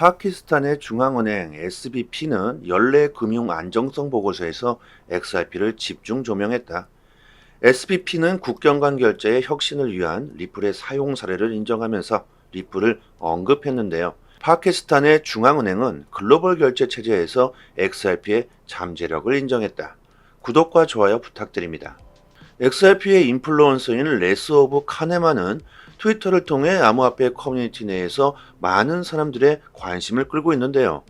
파키스탄의 중앙은행 SBP는 연례 금융 안정성 보고서에서 XRP를 집중 조명했다. SBP는 국경 간 결제의 혁신을 위한 리플의 사용 사례를 인정하면서 리플을 언급했는데요. 파키스탄의 중앙은행은 글로벌 결제 체제에서 XRP의 잠재력을 인정했다. 구독과 좋아요 부탁드립니다. XRP의 인플루언서인 레스 오브 카네만은 트위터를 통해 암호화폐 커뮤니티 내에서 많은 사람들의 관심을 끌고 있는데요.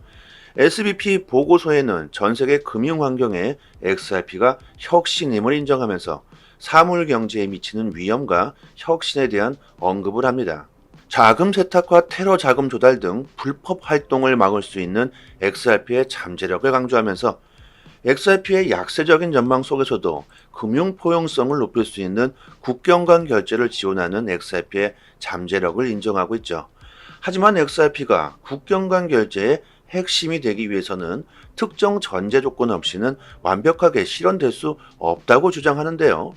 SBP 보고서에는 전 세계 금융 환경에 XRP가 혁신임을 인정하면서 사물 경제에 미치는 위험과 혁신에 대한 언급을 합니다. 자금 세탁과 테러 자금 조달 등 불법 활동을 막을 수 있는 XRP의 잠재력을 강조하면서 XRP의 약세적인 전망 속에서도 금융 포용성을 높일 수 있는 국경 간 결제를 지원하는 XRP의 잠재력을 인정하고 있죠. 하지만 XRP가 국경 간 결제의 핵심이 되기 위해서는 특정 전제 조건 없이는 완벽하게 실현될 수 없다고 주장하는데요.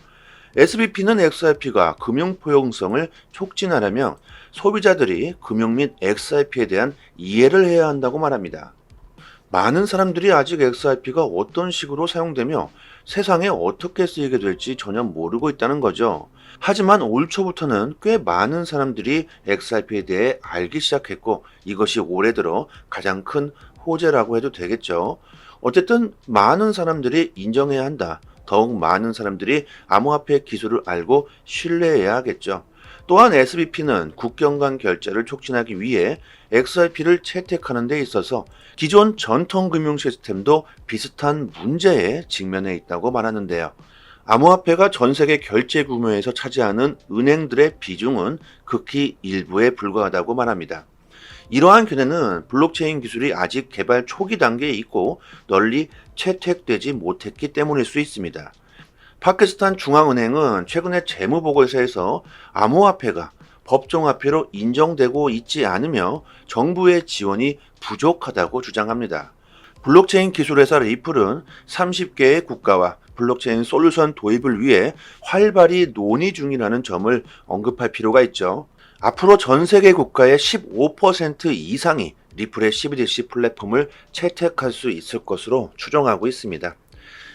SBP는 XRP가 금융 포용성을 촉진하려면 소비자들이 금융 및 XRP에 대한 이해를 해야 한다고 말합니다. 많은 사람들이 아직 XRP가 어떤 식으로 사용되며 세상에 어떻게 쓰이게 될지 전혀 모르고 있다는 거죠. 하지만 올 초부터는 꽤 많은 사람들이 XRP에 대해 알기 시작했고 이것이 올해 들어 가장 큰 호재라고 해도 되겠죠. 어쨌든 많은 사람들이 인정해야 한다. 더욱 많은 사람들이 암호화폐 기술을 알고 신뢰해야 하겠죠. 또한 SBP는 국경 간 결제를 촉진하기 위해 XRP를 채택하는 데 있어서 기존 전통 금융 시스템도 비슷한 문제에 직면해 있다고 말하는데요. 암호화폐가 전 세계 결제 규모에서 차지하는 은행들의 비중은 극히 일부에 불과하다고 말합니다. 이러한 견해는 블록체인 기술이 아직 개발 초기 단계에 있고 널리 채택되지 못했기 때문일 수 있습니다. 파키스탄 중앙은행은 최근에 재무보고서에서 암호화폐가 법정화폐로 인정되고 있지 않으며 정부의 지원이 부족하다고 주장합니다. 블록체인 기술회사 리플은 30개의 국가와 블록체인 솔루션 도입을 위해 활발히 논의 중이라는 점을 언급할 필요가 있죠. 앞으로 전 세계 국가의 15% 이상이 리플의 CBDC 플랫폼을 채택할 수 있을 것으로 추정하고 있습니다.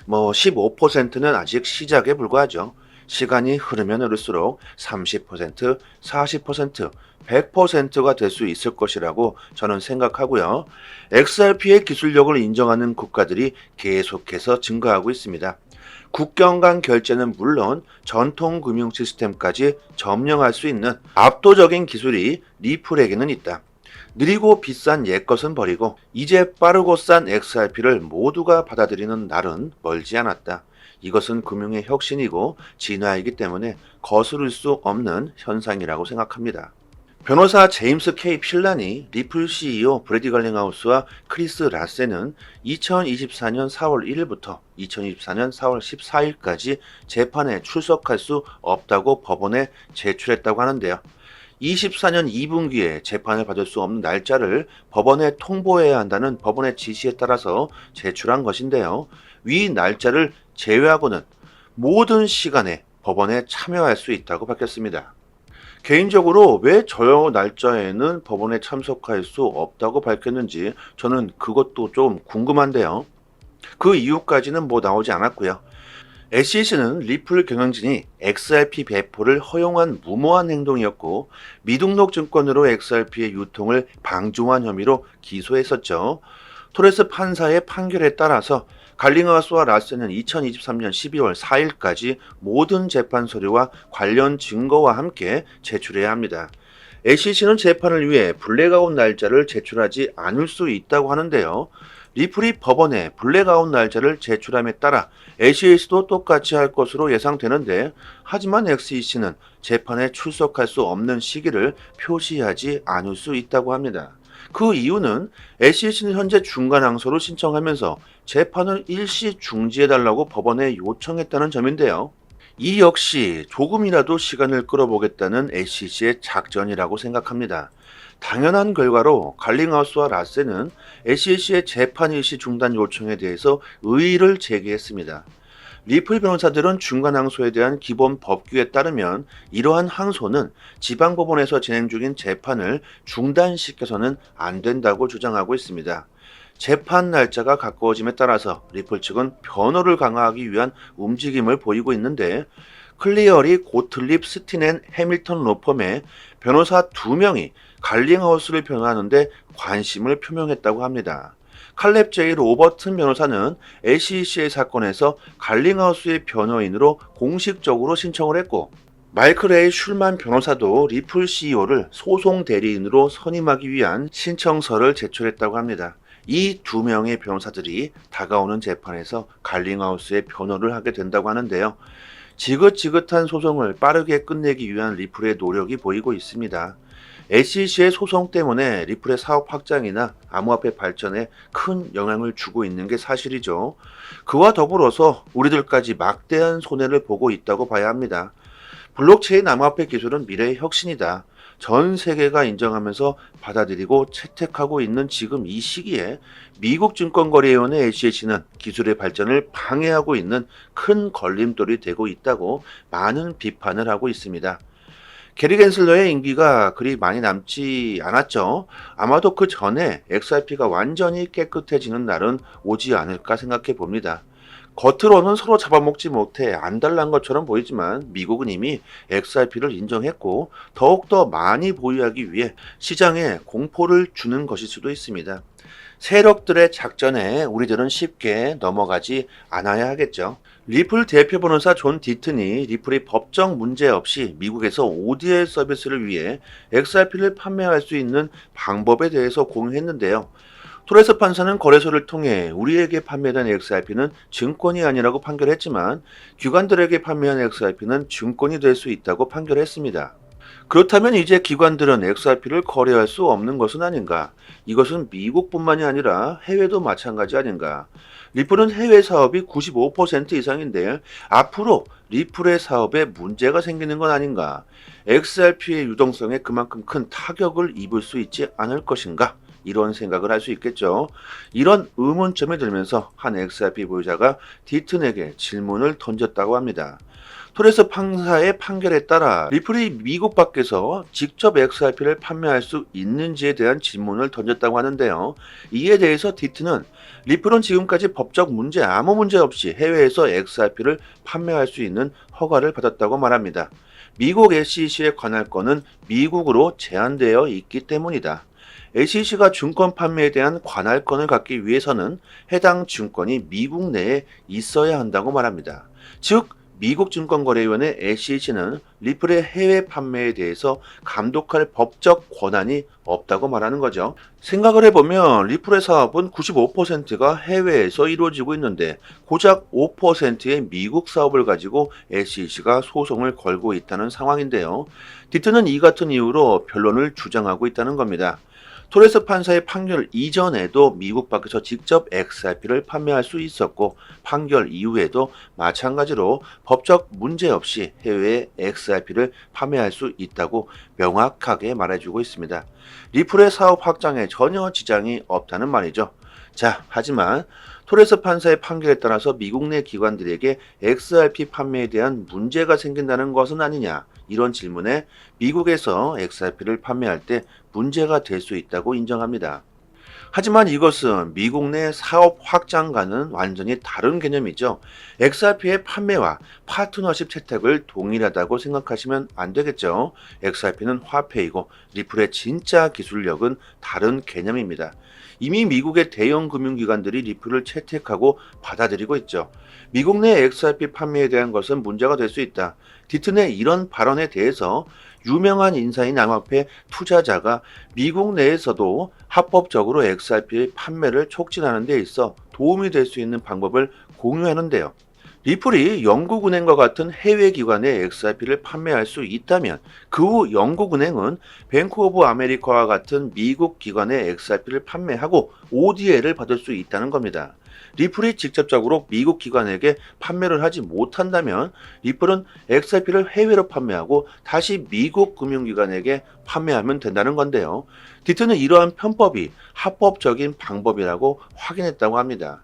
15%는 아직 시작에 불과하죠. 시간이 흐르면 흐를수록 30%, 40%, 100%가 될 수 있을 것이라고 저는 생각하고요. XRP의 기술력을 인정하는 국가들이 계속해서 증가하고 있습니다. 국경 간 결제는 물론 전통 금융 시스템까지 점령할 수 있는 압도적인 기술이 리플에게는 있다. 느리고 비싼 옛것은 버리고 이제 빠르고 싼 XRP를 모두가 받아들이는 날은 멀지 않았다. 이것은 금융의 혁신이고 진화이기 때문에 거스를 수 없는 현상이라고 생각합니다. 변호사 제임스 K. 필란이 리플 CEO 브래디 걸링하우스와 크리스 라센은 2024년 4월 1일부터 2024년 4월 14일까지 재판에 출석할 수 없다고 법원에 제출했다고 하는데요. 24년 2분기에 재판을 받을 수 없는 날짜를 법원에 통보해야 한다는 법원의 지시에 따라서 제출한 것인데요. 위 날짜를 제외하고는 모든 시간에 법원에 참여할 수 있다고 밝혔습니다. 개인적으로 왜 저 날짜에는 법원에 참석할 수 없다고 밝혔는지 저는 그것도 좀 궁금한데요. 그 이유까지는 나오지 않았고요. SEC는 리플 경영진이 XRP 배포를 허용한 무모한 행동이었고 미등록 증권으로 XRP의 유통을 방조한 혐의로 기소했었죠. 토레스 판사의 판결에 따라서 갈링하우스와 라센은 2023년 12월 4일까지 모든 재판 서류와 관련 증거와 함께 제출해야 합니다. SEC는 재판을 위해 블랙아웃 날짜를 제출하지 않을 수 있다고 하는데요. 리플이 법원에 블랙아웃 날짜를 제출함에 따라 SEC도 똑같이 할 것으로 예상되는데 하지만 SEC는 재판에 출석할 수 없는 시기를 표시하지 않을 수 있다고 합니다. 그 이유는 SEC는 현재 중간 항소를 신청하면서 재판을 일시 중지해달라고 법원에 요청했다는 점인데요. 이 역시 조금이라도 시간을 끌어보겠다는 SEC의 작전이라고 생각합니다. 당연한 결과로 갈링하우스와 라센은 SEC의 재판 일시 중단 요청에 대해서 의의를 제기했습니다. 리플 변호사들은 중간 항소에 대한 기본 법규에 따르면 이러한 항소는 지방법원에서 진행 중인 재판을 중단시켜서는 안 된다고 주장하고 있습니다. 재판 날짜가 가까워짐에 따라서 리플 측은 변호를 강화하기 위한 움직임을 보이고 있는데, 클리어리, 고틀립, 스틴 앤 해밀턴 로펌의 변호사 2명이 갈링하우스를 변호하는데 관심을 표명했다고 합니다. 칼렙 제이 로버튼 변호사는 SEC의 사건에서 갈링하우스의 변호인으로 공식적으로 신청을 했고, 마이클 A. 슐만 변호사도 리플 CEO를 소송 대리인으로 선임하기 위한 신청서를 제출했다고 합니다. 이 2명의 변호사들이 다가오는 재판에서 갈링하우스의 변호를 하게 된다고 하는데요. 지긋지긋한 소송을 빠르게 끝내기 위한 리플의 노력이 보이고 있습니다. SEC의 소송 때문에 리플의 사업 확장이나 암호화폐 발전에 큰 영향을 주고 있는 게 사실이죠. 그와 더불어서 우리들까지 막대한 손해를 보고 있다고 봐야 합니다. 블록체인 암호화폐 기술은 미래의 혁신이다. 전 세계가 인정하면서 받아들이고 채택하고 있는 지금 이 시기에 미국 증권거래위원회 SEC는 기술의 발전을 방해하고 있는 큰 걸림돌이 되고 있다고 많은 비판을 하고 있습니다. 게리 겐슬러의 임기가 그리 많이 남지 않았죠. 아마도 그 전에 XRP가 완전히 깨끗해지는 날은 오지 않을까 생각해 봅니다. 겉으로는 서로 잡아먹지 못해 안달난 것처럼 보이지만 미국은 이미 XRP를 인정했고 더욱더 많이 보유하기 위해 시장에 공포를 주는 것일 수도 있습니다. 세력들의 작전에 우리들은 쉽게 넘어가지 않아야 하겠죠. 리플 대표 변호사 존 디튼이 리플이 법적 문제 없이 미국에서 ODL 서비스를 위해 XRP를 판매할 수 있는 방법에 대해서 공유했는데요. 토레스 판사는 거래소를 통해 우리에게 판매된 XRP는 증권이 아니라고 판결했지만 기관들에게 판매한 XRP는 증권이 될 수 있다고 판결했습니다. 그렇다면 이제 기관들은 XRP를 거래할 수 없는 것은 아닌가? 이것은 미국뿐만이 아니라 해외도 마찬가지 아닌가? 리플은 해외 사업이 95% 이상인데 앞으로 리플의 사업에 문제가 생기는 건 아닌가? XRP의 유동성에 그만큼 큰 타격을 입을 수 있지 않을 것인가? 이런 생각을 할 수 있겠죠. 이런 의문점이 들면서 한 XRP 보유자가 디튼에게 질문을 던졌다고 합니다. 토레스 판사의 판결에 따라 리플이 미국 밖에서 직접 XRP를 판매할 수 있는지에 대한 질문을 던졌다고 하는데요. 이에 대해서 디튼은 리플은 지금까지 법적 문제 아무 문제 없이 해외에서 XRP를 판매할 수 있는 허가를 받았다고 말합니다. 미국 SEC의 관할권은 미국으로 제한되어 있기 때문이다. SEC가 증권 판매에 대한 관할권을 갖기 위해서는 해당 증권이 미국 내에 있어야 한다고 말합니다. 즉, 미국 증권거래위원회 SEC는 리플의 해외 판매에 대해서 감독할 법적 권한이 없다고 말하는 거죠. 생각을 해보면 리플의 사업은 95%가 해외에서 이루어지고 있는데 고작 5%의 미국 사업을 가지고 SEC가 소송을 걸고 있다는 상황인데요. 디튼은 이 같은 이유로 변론을 주장하고 있다는 겁니다. 토레스 판사의 판결 이전에도 미국 밖에서 직접 XRP를 판매할 수 있었고 판결 이후에도 마찬가지로 법적 문제 없이 해외에 XRP를 판매할 수 있다고 명확하게 말해주고 있습니다. 리플의 사업 확장에 전혀 지장이 없다는 말이죠. 자, 하지만 토레스 판사의 판결에 따라서 미국 내 기관들에게 XRP 판매에 대한 문제가 생긴다는 것은 아니냐? 이런 질문에 미국에서 XRP를 판매할 때 문제가 될 수 있다고 인정합니다. 하지만 이것은 미국 내 사업 확장과는 완전히 다른 개념이죠. XRP의 판매와 파트너십 채택을 동일하다고 생각하시면 안 되겠죠. XRP는 화폐이고 리플의 진짜 기술력은 다른 개념입니다. 이미 미국의 대형 금융기관들이 리플을 채택하고 받아들이고 있죠. 미국 내 XRP 판매에 대한 것은 문제가 될 수 있다. 디튼의 이런 발언에 대해서 유명한 인사인 암호화폐 투자자가 미국 내에서도 합법적으로 XRP 판매를 촉진하는 데 있어 도움이 될 수 있는 방법을 공유하는데요. 리플이 영국은행과 같은 해외 기관에 XRP를 판매할 수 있다면 그 후 영국은행은 뱅크 오브 아메리카와 같은 미국 기관에 XRP를 판매하고 ODL을 받을 수 있다는 겁니다. 리플이 직접적으로 미국 기관에게 판매를 하지 못한다면 리플은 XRP를 해외로 판매하고 다시 미국 금융기관에게 판매하면 된다는 건데요. 디튼은 이러한 편법이 합법적인 방법이라고 확인했다고 합니다.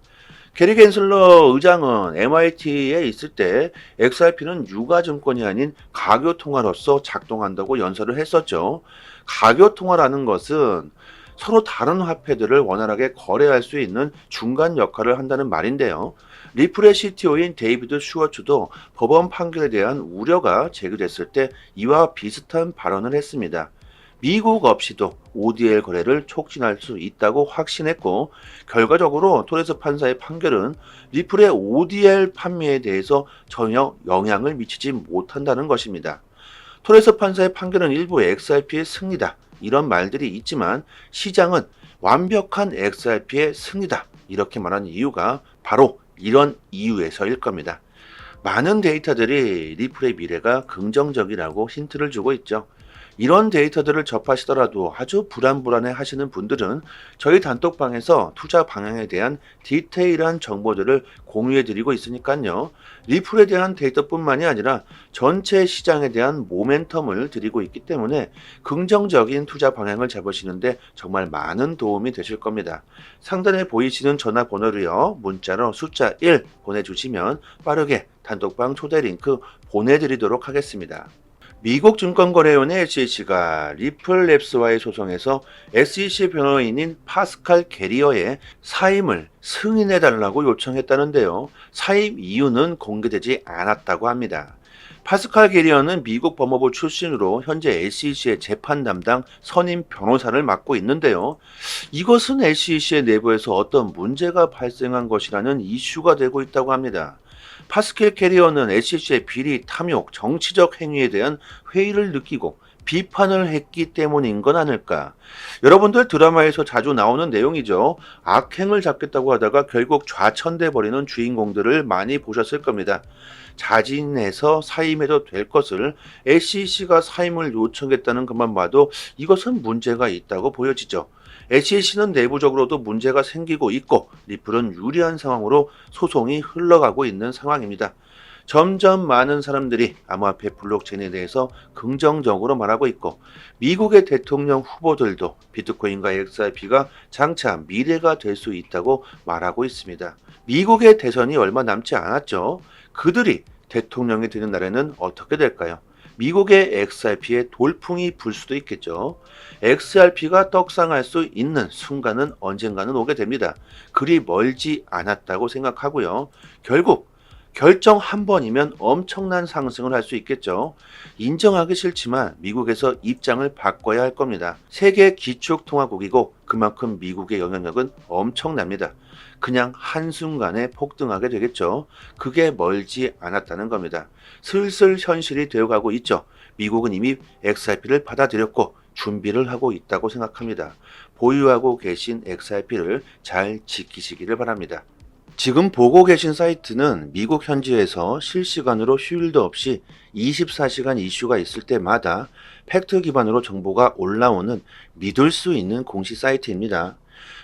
게리 겐슬러 의장은 MIT에 있을 때 XRP는 유가증권이 아닌 가교통화로서 작동한다고 연설을 했었죠. 가교통화라는 것은 서로 다른 화폐들을 원활하게 거래할 수 있는 중간 역할을 한다는 말인데요. 리플의 CTO인 데이비드 슈워츠도 법원 판결에 대한 우려가 제기됐을 때 이와 비슷한 발언을 했습니다. 미국 없이도 ODL 거래를 촉진할 수 있다고 확신했고, 결과적으로 토레스 판사의 판결은 리플의 ODL 판매에 대해서 전혀 영향을 미치지 못한다는 것입니다. 토레스 판사의 판결은 일부 XRP의 승리다, 이런 말들이 있지만 시장은 완벽한 XRP의 승리다, 이렇게 말한 이유가 바로 이런 이유에서일 겁니다. 많은 데이터들이 리플의 미래가 긍정적이라고 힌트를 주고 있죠. 이런 데이터들을 접하시더라도 아주 불안불안해 하시는 분들은 저희 단톡방에서 투자 방향에 대한 디테일한 정보들을 공유해 드리고 있으니까요. 리플에 대한 데이터뿐만이 아니라 전체 시장에 대한 모멘텀을 드리고 있기 때문에 긍정적인 투자 방향을 잡으시는데 정말 많은 도움이 되실 겁니다. 상단에 보이시는 전화번호로요. 문자로 숫자 1 보내주시면 빠르게 단톡방 초대 링크 보내드리도록 하겠습니다. 미국 증권거래위원회 SEC가 리플랩스와의 소송에서 SEC 변호인인 파스칼 게리어의 사임을 승인해달라고 요청했다는데요. 사임 이유는 공개되지 않았다고 합니다. 파스칼 게리어는 미국 법무부 출신으로 현재 SEC의 재판 담당 선임 변호사를 맡고 있는데요. 이것은 SEC의 내부에서 어떤 문제가 발생한 것이라는 이슈가 되고 있다고 합니다. 파스칼 게리어는 SEC의 비리, 탐욕, 정치적 행위에 대한 회의를 느끼고 비판을 했기 때문인 건 아닐까. 여러분들 드라마에서 자주 나오는 내용이죠. 악행을 잡겠다고 하다가 결국 좌천돼 버리는 주인공들을 많이 보셨을 겁니다. 자진해서 사임해도 될 것을 SEC가 사임을 요청했다는 것만 봐도 이것은 문제가 있다고 보여지죠. SEC는 내부적으로도 문제가 생기고 있고 리플은 유리한 상황으로 소송이 흘러가고 있는 상황입니다. 점점 많은 사람들이 암호화폐 블록체인에 대해서 긍정적으로 말하고 있고 미국의 대통령 후보들도 비트코인과 XRP가 장차 미래가 될 수 있다고 말하고 있습니다. 미국의 대선이 얼마 남지 않았죠. 그들이 대통령이 되는 날에는 어떻게 될까요? 미국의 XRP에 돌풍이 불 수도 있겠죠. XRP가 떡상할 수 있는 순간은 언젠가는 오게 됩니다. 그리 멀지 않았다고 생각하고요. 결국 결정 한 번이면 엄청난 상승을 할 수 있겠죠. 인정하기 싫지만 미국에서 입장을 바꿔야 할 겁니다. 세계 기축통화국이고 그만큼 미국의 영향력은 엄청납니다. 그냥 한순간에 폭등하게 되겠죠. 그게 멀지 않았다는 겁니다. 슬슬 현실이 되어가고 있죠. 미국은 이미 XRP를 받아들였고 준비를 하고 있다고 생각합니다. 보유하고 계신 XRP를 잘 지키시기를 바랍니다. 지금 보고 계신 사이트는 미국 현지에서 실시간으로 휴일도 없이 24시간 이슈가 있을 때마다 팩트 기반으로 정보가 올라오는 믿을 수 있는 공식 사이트입니다.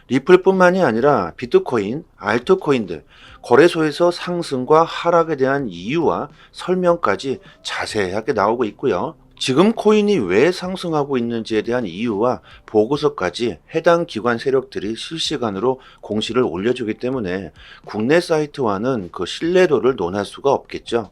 리플뿐만이 아니라 비트코인, 알트코인들, 거래소에서 상승과 하락에 대한 이유와 설명까지 자세하게 나오고 있고요. 지금 코인이 왜 상승하고 있는지에 대한 이유와 보고서까지 해당 기관 세력들이 실시간으로 공시를 올려주기 때문에 국내 사이트와는 그 신뢰도를 논할 수가 없겠죠.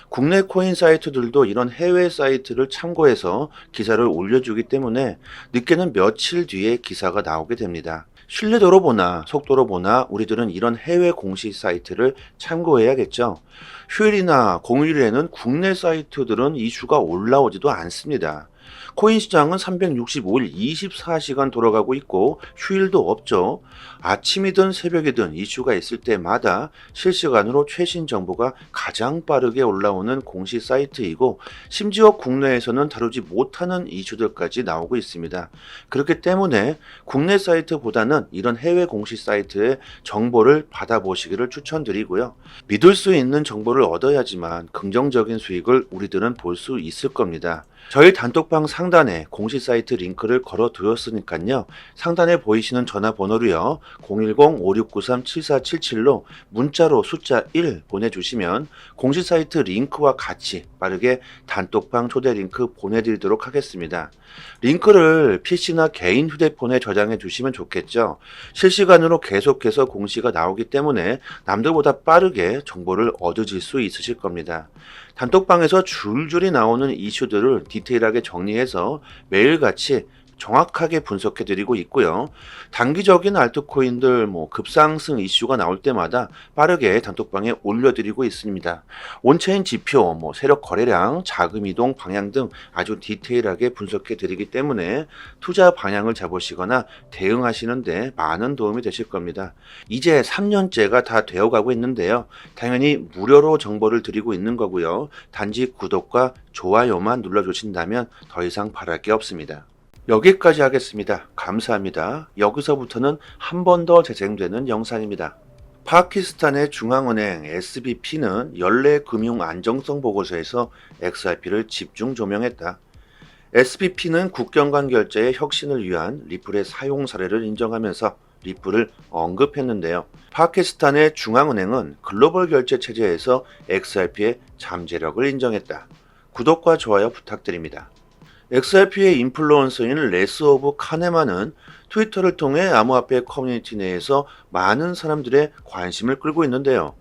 국내 코인 사이트들도 이런 해외 사이트를 참고해서 기사를 올려주기 때문에 늦게는 며칠 뒤에 기사가 나오게 됩니다. 신뢰도로 보나 속도로 보나 우리들은 이런 해외 공식 사이트를 참고해야겠죠. 휴일이나 공휴일에는 국내 사이트들은 이슈가 올라오지도 않습니다. 코인 시장은 365일 24시간 돌아가고 있고 휴일도 없죠. 아침이든 새벽이든 이슈가 있을 때마다 실시간으로 최신 정보가 가장 빠르게 올라오는 공식 사이트이고 심지어 국내에서는 다루지 못하는 이슈들까지 나오고 있습니다. 그렇기 때문에 국내 사이트보다는 이런 해외 공식 사이트의 정보를 받아보시기를 추천드리고요. 믿을 수 있는 정보를 얻어야지만 긍정적인 수익을 우리들은 볼 수 있을 겁니다. 저희 단톡방 상단에 공식 사이트 링크를 걸어 두었으니까요. 상단에 보이시는 전화번호로요. 010-5693-7477로 문자로 숫자 1 보내주시면 공식 사이트 링크와 같이 빠르게 단톡방 초대 링크 보내드리도록 하겠습니다. 링크를 PC나 개인 휴대폰에 저장해 두시면 좋겠죠. 실시간으로 계속해서 공지가 나오기 때문에 남들보다 빠르게 정보를 얻으실 수 있으실 겁니다. 단톡방에서 줄줄이 나오는 이슈들을 디테일하게 정리해서 매일같이 정확하게 분석해 드리고 있고요. 단기적인 알트코인들 급상승 이슈가 나올 때마다 빠르게 단톡방에 올려드리고 있습니다. 온체인 지표, 세력 거래량, 자금 이동 방향 등 아주 디테일하게 분석해 드리기 때문에 투자 방향을 잡으시거나 대응하시는데 많은 도움이 되실 겁니다. 이제 3년째가 다 되어가고 있는데요. 당연히 무료로 정보를 드리고 있는 거고요. 단지 구독과 좋아요만 눌러주신다면 더 이상 바랄 게 없습니다. 여기까지 하겠습니다. 감사합니다. 여기서부터는 한 번 더 재생되는 영상입니다. 파키스탄의 중앙은행 SBP는 연례 금융 안정성 보고서에서 XRP를 집중 조명했다. SBP는 국경 간 결제의 혁신을 위한 리플의 사용 사례를 인정하면서 리플을 언급했는데요. 파키스탄의 중앙은행은 글로벌 결제 체제에서 XRP의 잠재력을 인정했다. 구독과 좋아요 부탁드립니다. XRP의 인플루언서인 레스 오브 카네만은 트위터를 통해 암호화폐 커뮤니티 내에서 많은 사람들의 관심을 끌고 있는데요.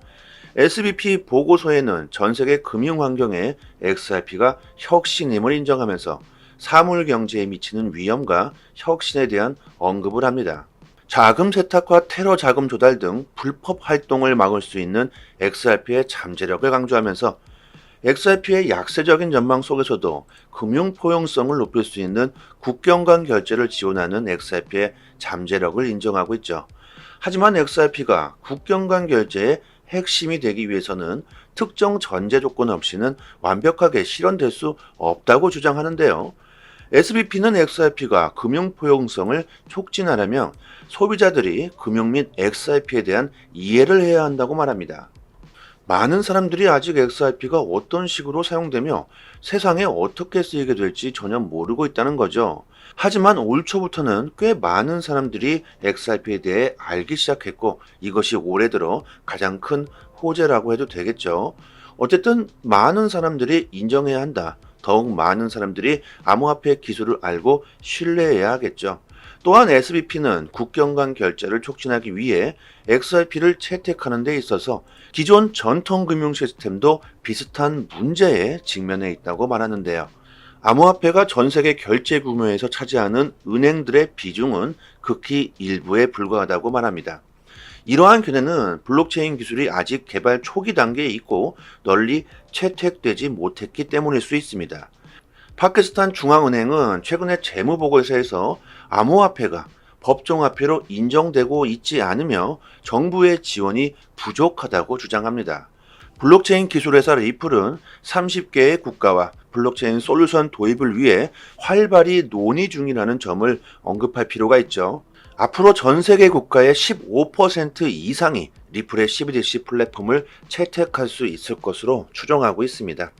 SBP 보고서에는 전 세계 금융 환경에 XRP가 혁신임을 인정하면서 사물 경제에 미치는 위험과 혁신에 대한 언급을 합니다. 자금 세탁과 테러 자금 조달 등 불법 활동을 막을 수 있는 XRP의 잠재력을 강조하면서 XRP의 약세적인 전망 속에서도 금융 포용성을 높일 수 있는 국경 간 결제를 지원하는 XRP의 잠재력을 인정하고 있죠. 하지만 XRP가 국경 간 결제의 핵심이 되기 위해서는 특정 전제 조건 없이는 완벽하게 실현될 수 없다고 주장하는데요. SBP는 XRP가 금융 포용성을 촉진하려면 소비자들이 금융 및 XRP에 대한 이해를 해야 한다고 말합니다. 많은 사람들이 아직 XRP가 어떤 식으로 사용되며 세상에 어떻게 쓰이게 될지 전혀 모르고 있다는 거죠. 하지만 올 초부터는 꽤 많은 사람들이 XRP에 대해 알기 시작했고 이것이 올해 들어 가장 큰 호재라고 해도 되겠죠. 어쨌든 많은 사람들이 인정해야 한다. 더욱 많은 사람들이 암호화폐 기술을 알고 신뢰해야 하겠죠. 또한 SBP는 국경 간 결제를 촉진하기 위해 XRP를 채택하는 데 있어서 기존 전통 금융 시스템도 비슷한 문제에 직면해 있다고 말하는데요. 암호화폐가 전 세계 결제 규모에서 차지하는 은행들의 비중은 극히 일부에 불과하다고 말합니다. 이러한 견해는 블록체인 기술이 아직 개발 초기 단계에 있고 널리 채택되지 못했기 때문일 수 있습니다. 파키스탄 중앙은행은 최근에 재무보고서에서 암호화폐가 법정화폐로 인정되고 있지 않으며 정부의 지원이 부족하다고 주장합니다. 블록체인 기술회사 리플은 30개의 국가와 블록체인 솔루션 도입을 위해 활발히 논의 중이라는 점을 언급할 필요가 있죠. 앞으로 전 세계 국가의 15% 이상이 리플의 CBDC 플랫폼을 채택할 수 있을 것으로 추정하고 있습니다.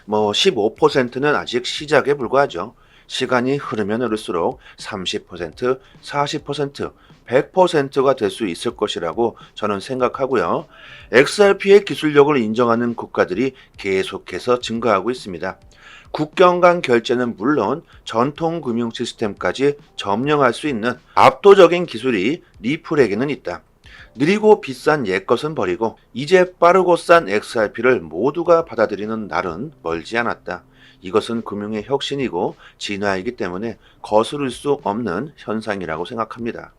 15%는 아직 시작에 불과하죠. 시간이 흐르면 흐를수록 30%, 40%, 100%가 될 수 있을 것이라고 저는 생각하고요. XRP의 기술력을 인정하는 국가들이 계속해서 증가하고 있습니다. 국경 간 결제는 물론 전통 금융 시스템까지 점령할 수 있는 압도적인 기술이 리플에게는 있다. 느리고 비싼 옛것은 버리고 이제 빠르고 싼 XRP를 모두가 받아들이는 날은 멀지 않았다. 이것은 금융의 혁신이고 진화이기 때문에 거스를 수 없는 현상이라고 생각합니다.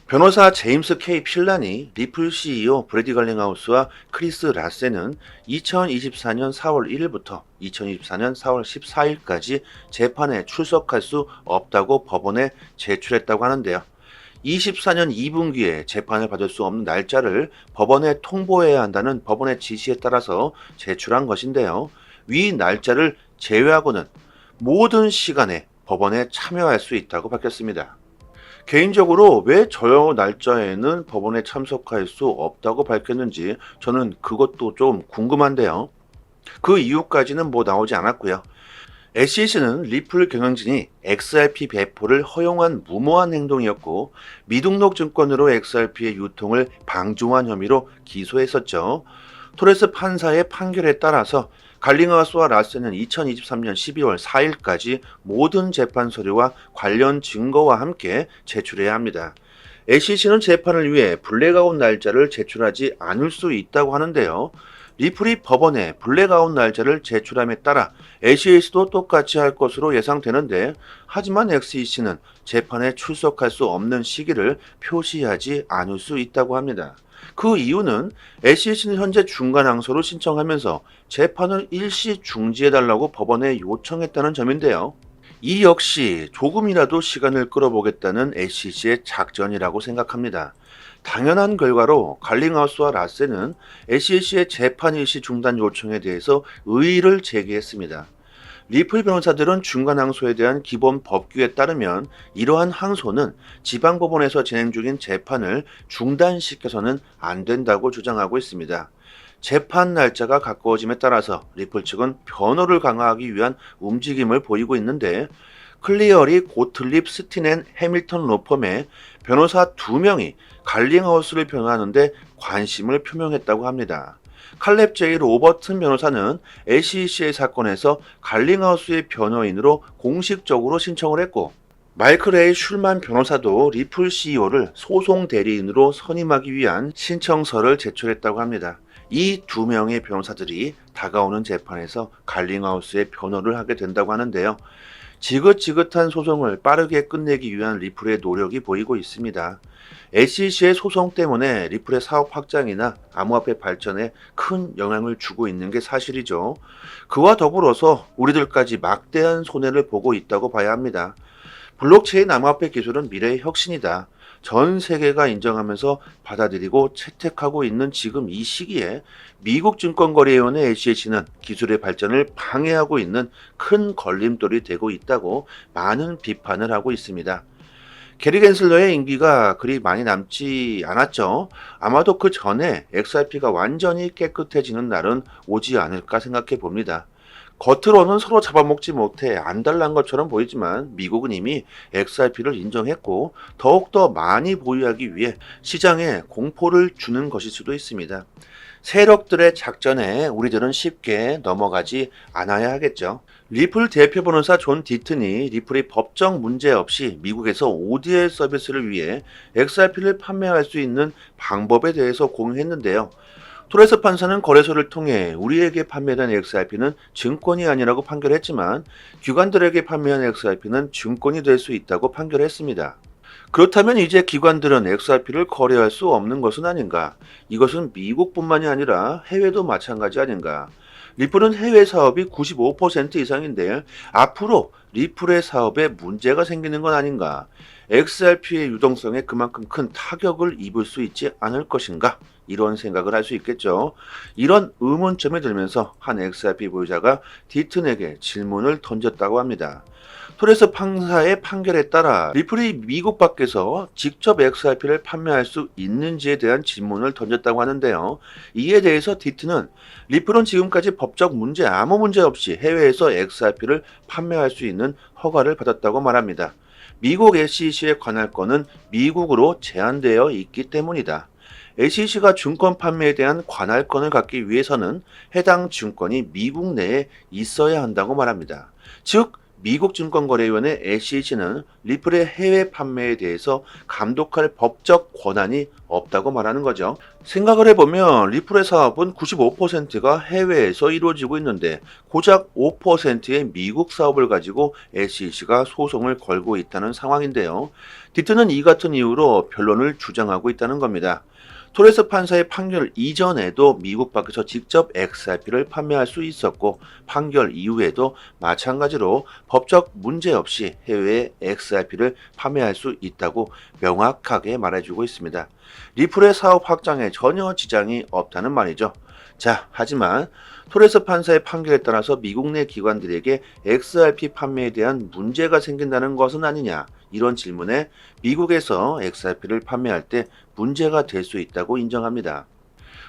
변호사 제임스 K. 필란이 리플 CEO 브래디 걸링하우스와 크리스 라세는 2024년 4월 1일부터 2024년 4월 14일까지 재판에 출석할 수 없다고 법원에 제출했다고 하는데요. 24년 2분기에 재판을 받을 수 없는 날짜를 법원에 통보해야 한다는 법원의 지시에 따라서 제출한 것인데요. 위 날짜를 제외하고는 모든 시간에 법원에 참여할 수 있다고 밝혔습니다. 개인적으로 왜 저 날짜에는 법원에 참석할 수 없다고 밝혔는지 저는 그것도 좀 궁금한데요. 그 이유까지는 나오지 않았고요. SEC는 리플 경영진이 XRP 배포를 허용한 무모한 행동이었고 미등록 증권으로 XRP의 유통을 방조한 혐의로 기소했었죠. 토레스 판사의 판결에 따라서 갈링하우스와 라세는 2023년 12월 4일까지 모든 재판 서류와 관련 증거와 함께 제출해야 합니다. SEC는 재판을 위해 블랙아웃 날짜를 제출하지 않을 수 있다고 하는데요. 리플이 법원에 블랙아웃 날짜를 제출함에 따라 SEC도 똑같이 할 것으로 예상되는데, 하지만 SEC는 재판에 출석할 수 없는 시기를 표시하지 않을 수 있다고 합니다. 그 이유는 SEC는 현재 중간 항소를 신청하면서 재판을 일시 중지해달라고 법원에 요청했다는 점인데요. 이 역시 조금이라도 시간을 끌어보겠다는 SEC의 작전이라고 생각합니다. 당연한 결과로 갈링하우스와 라세는 SEC의 재판 일시 중단 요청에 대해서 의의를 제기했습니다. 리플 변호사들은 중간 항소에 대한 기본 법규에 따르면 이러한 항소는 지방법원에서 진행 중인 재판을 중단시켜서는 안 된다고 주장하고 있습니다. 재판 날짜가 가까워짐에 따라서 리플 측은 변호를 강화하기 위한 움직임을 보이고 있는데, 클리어리, 고틀립, 스틴 앤 해밀턴 로펌의 변호사 2명이 갈링하우스를 변호하는데 관심을 표명했다고 합니다. 칼렙 제이 로버튼 변호사는 SEC의 사건에서 갈링하우스의 변호인으로 공식적으로 신청을 했고, 마이클 A. 슐만 변호사도 리플 CEO를 소송 대리인으로 선임하기 위한 신청서를 제출했다고 합니다. 이 2명의 변호사들이 다가오는 재판에서 갈링하우스의 변호를 하게 된다고 하는데요. 지긋지긋한 소송을 빠르게 끝내기 위한 리플의 노력이 보이고 있습니다. SEC의 소송 때문에 리플의 사업 확장이나 암호화폐 발전에 큰 영향을 주고 있는 게 사실이죠. 그와 더불어서 우리들까지 막대한 손해를 보고 있다고 봐야 합니다. 블록체인 암호화폐 기술은 미래의 혁신이다. 전 세계가 인정하면서 받아들이고 채택하고 있는 지금 이 시기에 미국 증권거래위원회 SEC는 기술의 발전을 방해하고 있는 큰 걸림돌이 되고 있다고 많은 비판을 하고 있습니다. 게리 겐슬러의 임기가 그리 많이 남지 않았죠. 아마도 그 전에 XRP가 완전히 깨끗해지는 날은 오지 않을까 생각해 봅니다. 겉으로는 서로 잡아먹지 못해 안달난 것처럼 보이지만 미국은 이미 XRP를 인정했고 더욱더 많이 보유하기 위해 시장에 공포를 주는 것일 수도 있습니다. 세력들의 작전에 우리들은 쉽게 넘어가지 않아야 하겠죠. 리플 대표 변호사 존 디튼이 리플이 법적 문제 없이 미국에서 ODL 서비스를 위해 XRP를 판매할 수 있는 방법에 대해서 공유했는데요. 토레스 판사는 거래소를 통해 우리에게 판매된 XRP는 증권이 아니라고 판결했지만 기관들에게 판매한 XRP는 증권이 될 수 있다고 판결했습니다. 그렇다면 이제 기관들은 XRP를 거래할 수 없는 것은 아닌가? 이것은 미국뿐만이 아니라 해외도 마찬가지 아닌가? 리플은 해외 사업이 95% 이상인데 앞으로 리플의 사업에 문제가 생기는 건 아닌가? XRP의 유동성에 그만큼 큰 타격을 입을 수 있지 않을 것인가? 이런 생각을 할 수 있겠죠. 이런 의문점이 들면서 한 XRP 보유자가 디튼에게 질문을 던졌다고 합니다. 토레스 판사의 판결에 따라 리플이 미국 밖에서 직접 XRP를 판매할 수 있는지에 대한 질문을 던졌다고 하는데요. 이에 대해서 디튼은 리플은 지금까지 법적 문제 아무 문제 없이 해외에서 XRP를 판매할 수 있는 허가를 받았다고 말합니다. 미국 SEC의 관할권은 미국으로 제한되어 있기 때문이다. SEC가 증권 판매에 대한 관할권을 갖기 위해서는 해당 증권이 미국 내에 있어야 한다고 말합니다. 즉, 미국 증권거래위원회 SEC는 리플의 해외 판매에 대해서 감독할 법적 권한이 없다고 말하는 거죠. 생각을 해보면 리플의 사업은 95%가 해외에서 이루어지고 있는데 고작 5%의 미국 사업을 가지고 SEC가 소송을 걸고 있다는 상황인데요. 디튼은 이 같은 이유로 변론을 주장하고 있다는 겁니다. 토레스 판사의 판결 이전에도 미국 밖에서 직접 XRP를 판매할 수 있었고 판결 이후에도 마찬가지로 법적 문제 없이 해외에 XRP를 판매할 수 있다고 명확하게 말해주고 있습니다. 리플의 사업 확장에 전혀 지장이 없다는 말이죠. 자, 하지만 토레스 판사의 판결에 따라서 미국 내 기관들에게 XRP 판매에 대한 문제가 생긴다는 것은 아니냐, 이런 질문에 미국에서 XRP를 판매할 때 문제가 될 수 있다고 인정합니다.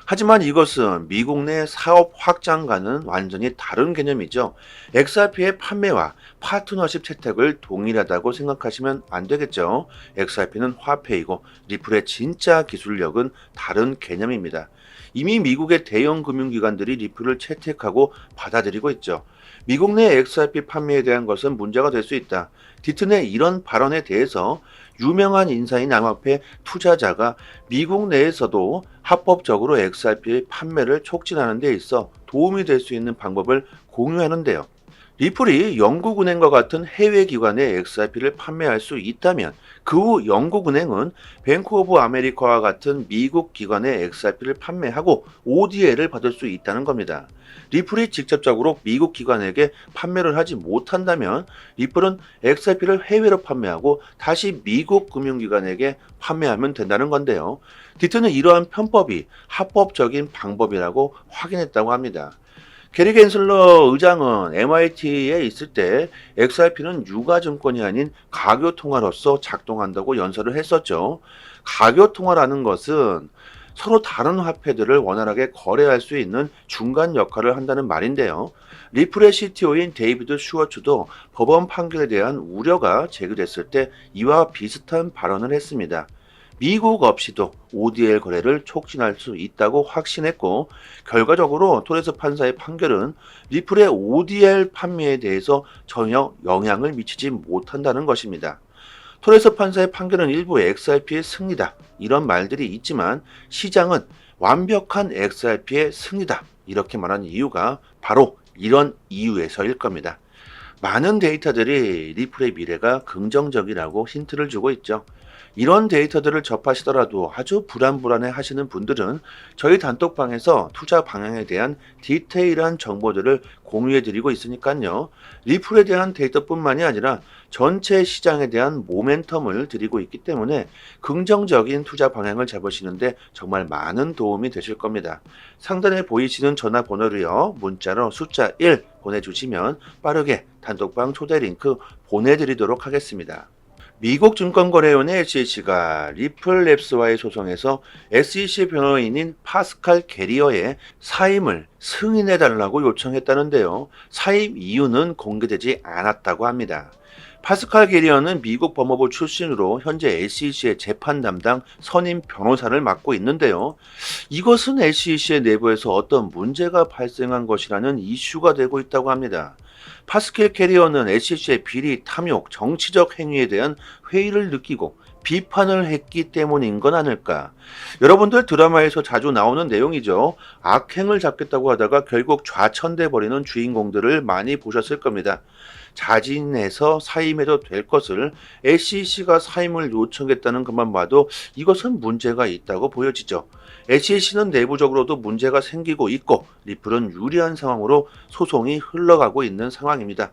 하지만 이것은 미국 내 사업 확장과는 완전히 다른 개념이죠. XRP의 판매와 파트너십 채택을 동일하다고 생각하시면 안 되겠죠. XRP는 화폐이고 리플의 진짜 기술력은 다른 개념입니다. 이미 미국의 대형 금융기관들이 리플을 채택하고 받아들이고 있죠. 미국 내 XRP 판매에 대한 것은 문제가 될 수 있다. 디튼의 이런 발언에 대해서 유명한 인사인 암호화폐 투자자가 미국 내에서도 합법적으로 XRP의 판매를 촉진하는 데 있어 도움이 될 수 있는 방법을 공유하는데요. 리플이 영국은행과 같은 해외 기관에 XRP를 판매할 수 있다면 그 후 영국은행은 뱅크 오브 아메리카와 같은 미국 기관에 XRP를 판매하고 ODL을 받을 수 있다는 겁니다. 리플이 직접적으로 미국 기관에게 판매를 하지 못한다면 리플은 XRP를 해외로 판매하고 다시 미국 금융기관에게 판매하면 된다는 건데요. 디트는 이러한 편법이 합법적인 방법이라고 확인했다고 합니다. 게리 겐슬러 의장은 MIT에 있을 때 XRP는 유가증권이 아닌 가교통화로서 작동한다고 연설을 했었죠. 가교통화라는 것은 서로 다른 화폐들을 원활하게 거래할 수 있는 중간 역할을 한다는 말인데요. 리플의 CTO인 데이비드 슈워츠도 법원 판결에 대한 우려가 제기됐을 때 이와 비슷한 발언을 했습니다. 미국 없이도 ODL 거래를 촉진할 수 있다고 확신했고 결과적으로 토레스 판사의 판결은 리플의 ODL 판매에 대해서 전혀 영향을 미치지 못한다는 것입니다. 토레스 판사의 판결은 일부 XRP의 승리다 이런 말들이 있지만 시장은 완벽한 XRP의 승리다 이렇게 말한 이유가 바로 이런 이유에서일 겁니다. 많은 데이터들이 리플의 미래가 긍정적이라고 힌트를 주고 있죠. 이런 데이터들을 접하시더라도 아주 불안불안해 하시는 분들은 저희 단톡방에서 투자 방향에 대한 디테일한 정보들을 공유해 드리고 있으니까요. 리플에 대한 데이터뿐만이 아니라 전체 시장에 대한 모멘텀을 드리고 있기 때문에 긍정적인 투자 방향을 잡으시는데 정말 많은 도움이 되실 겁니다. 상단에 보이시는 전화번호로요. 문자로 숫자 1 보내주시면 빠르게 단톡방 초대 링크 보내드리도록 하겠습니다. 미국 증권거래위원회 SEC가 리플랩스와의 소송에서 SEC 변호인인 파스칼 게리어의 사임을 승인해달라고 요청했다는데요. 사임 이유는 공개되지 않았다고 합니다. 파스칼 게리어는 미국 법무부 출신으로 현재 SEC의 재판 담당 선임 변호사를 맡고 있는데요. 이것은 SEC의 내부에서 어떤 문제가 발생한 것이라는 이슈가 되고 있다고 합니다. 파스칼 게리어는 SEC의 비리, 탐욕, 정치적 행위에 대한 회의를 느끼고 비판을 했기 때문인 건 아닐까. 여러분들 드라마에서 자주 나오는 내용이죠. 악행을 잡겠다고 하다가 결국 좌천돼 버리는 주인공들을 많이 보셨을 겁니다. 자진해서 사임해도 될 것을 SEC가 사임을 요청했다는 것만 봐도 이것은 문제가 있다고 보여지죠. SEC는 내부적으로도 문제가 생기고 있고 리플은 유리한 상황으로 소송이 흘러가고 있는 상황입니다.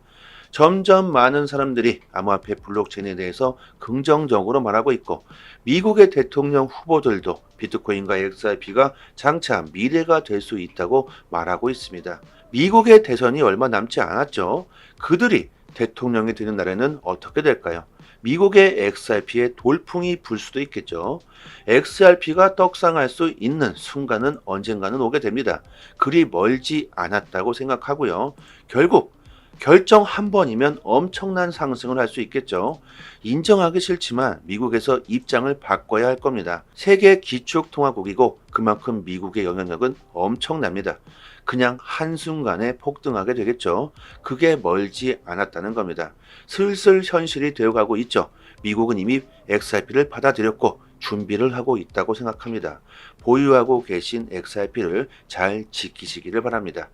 점점 많은 사람들이 암호화폐 블록체인에 대해서 긍정적으로 말하고 있고 미국의 대통령 후보들도 비트코인과 XRP가 장차 미래가 될 수 있다고 말하고 있습니다. 미국의 대선이 얼마 남지 않았죠. 그들이 대통령이 되는 날에는 어떻게 될까요? 미국의 XRP에 돌풍이 불 수도 있겠죠. XRP가 떡상할 수 있는 순간은 언젠가는 오게 됩니다. 그리 멀지 않았다고 생각하고요. 결국 결정 한 번이면 엄청난 상승을 할 수 있겠죠. 인정하기 싫지만 미국에서 입장을 바꿔야 할 겁니다. 세계 기축통화국이고 그만큼 미국의 영향력은 엄청납니다. 그냥 한순간에 폭등하게 되겠죠. 그게 멀지 않았다는 겁니다. 슬슬 현실이 되어가고 있죠. 미국은 이미 XRP를 받아들였고 준비를 하고 있다고 생각합니다. 보유하고 계신 XRP를 잘 지키시기를 바랍니다.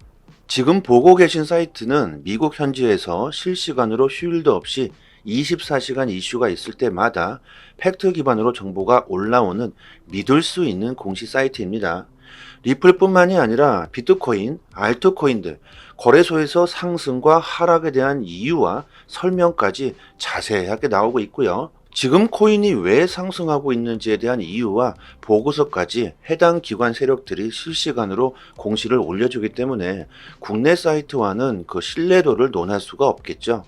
지금 보고 계신 사이트는 미국 현지에서 실시간으로 휴일도 없이 24시간 이슈가 있을 때마다 팩트 기반으로 정보가 올라오는 믿을 수 있는 공시 사이트입니다. 리플뿐만이 아니라 비트코인, 알트코인들, 거래소에서 상승과 하락에 대한 이유와 설명까지 자세하게 나오고 있고요. 지금 코인이 왜 상승하고 있는지에 대한 이유와 보고서까지 해당 기관 세력들이 실시간으로 공시를 올려주기 때문에 국내 사이트와는 그 신뢰도를 논할 수가 없겠죠.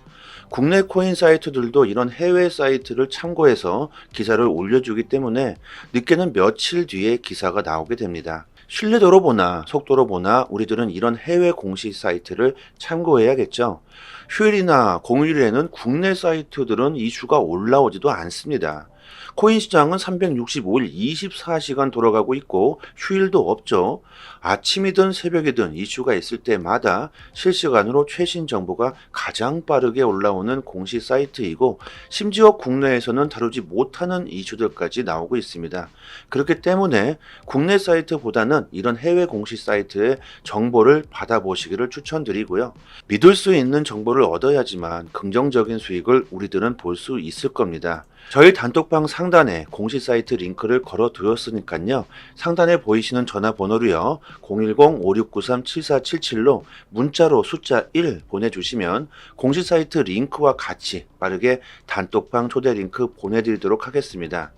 국내 코인 사이트들도 이런 해외 사이트를 참고해서 기사를 올려주기 때문에 늦게는 며칠 뒤에 기사가 나오게 됩니다. 신뢰도로 보나 속도로 보나 우리들은 이런 해외 공시 사이트를 참고해야겠죠. 휴일이나 공휴일에는 국내 사이트들은 이슈가 올라오지도 않습니다. 코인 시장은 365일 24시간 돌아가고 있고 휴일도 없죠. 아침이든 새벽이든 이슈가 있을 때마다 실시간으로 최신 정보가 가장 빠르게 올라오는 공시 사이트이고, 심지어 국내에서는 다루지 못하는 이슈들까지 나오고 있습니다. 그렇기 때문에 국내 사이트보다는 이런 해외 공시 사이트의 정보를 받아보시기를 추천드리고요. 믿을 수 있는 정보를 얻어야지만 긍정적인 수익을 우리들은 볼 수 있을 겁니다. 저희 단톡방 상단에 공시 사이트 링크를 걸어 두었으니까요. 상단에 보이시는 전화번호로요. 010-5693-7477로 문자로 숫자 1 보내주시면 공시 사이트 링크와 같이 빠르게 단톡방 초대 링크 보내드리도록 하겠습니다.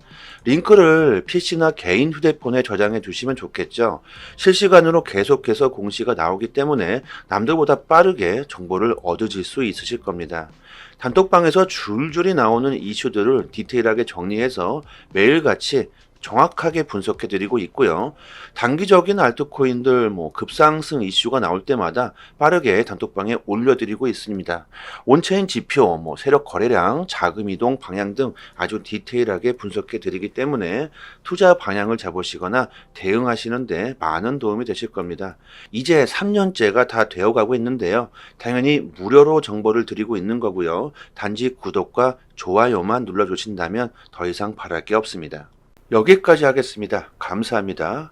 링크를 PC나 개인 휴대폰에 저장해 두시면 좋겠죠. 실시간으로 계속해서 공시가 나오기 때문에 남들보다 빠르게 정보를 얻으실 수 있으실 겁니다. 단톡방에서 줄줄이 나오는 이슈들을 디테일하게 정리해서 매일같이 정확하게 분석해 드리고 있고요. 단기적인 알트코인들 급상승 이슈가 나올 때마다 빠르게 단톡방에 올려드리고 있습니다. 온체인 지표, 세력 거래량, 자금 이동 방향 등 아주 디테일하게 분석해 드리기 때문에 투자 방향을 잡으시거나 대응하시는데 많은 도움이 되실 겁니다. 이제 3년째가 다 되어가고 있는데요. 당연히 무료로 정보를 드리고 있는 거고요. 단지 구독과 좋아요만 눌러주신다면 더 이상 바랄 게 없습니다. 여기까지 하겠습니다. 감사합니다.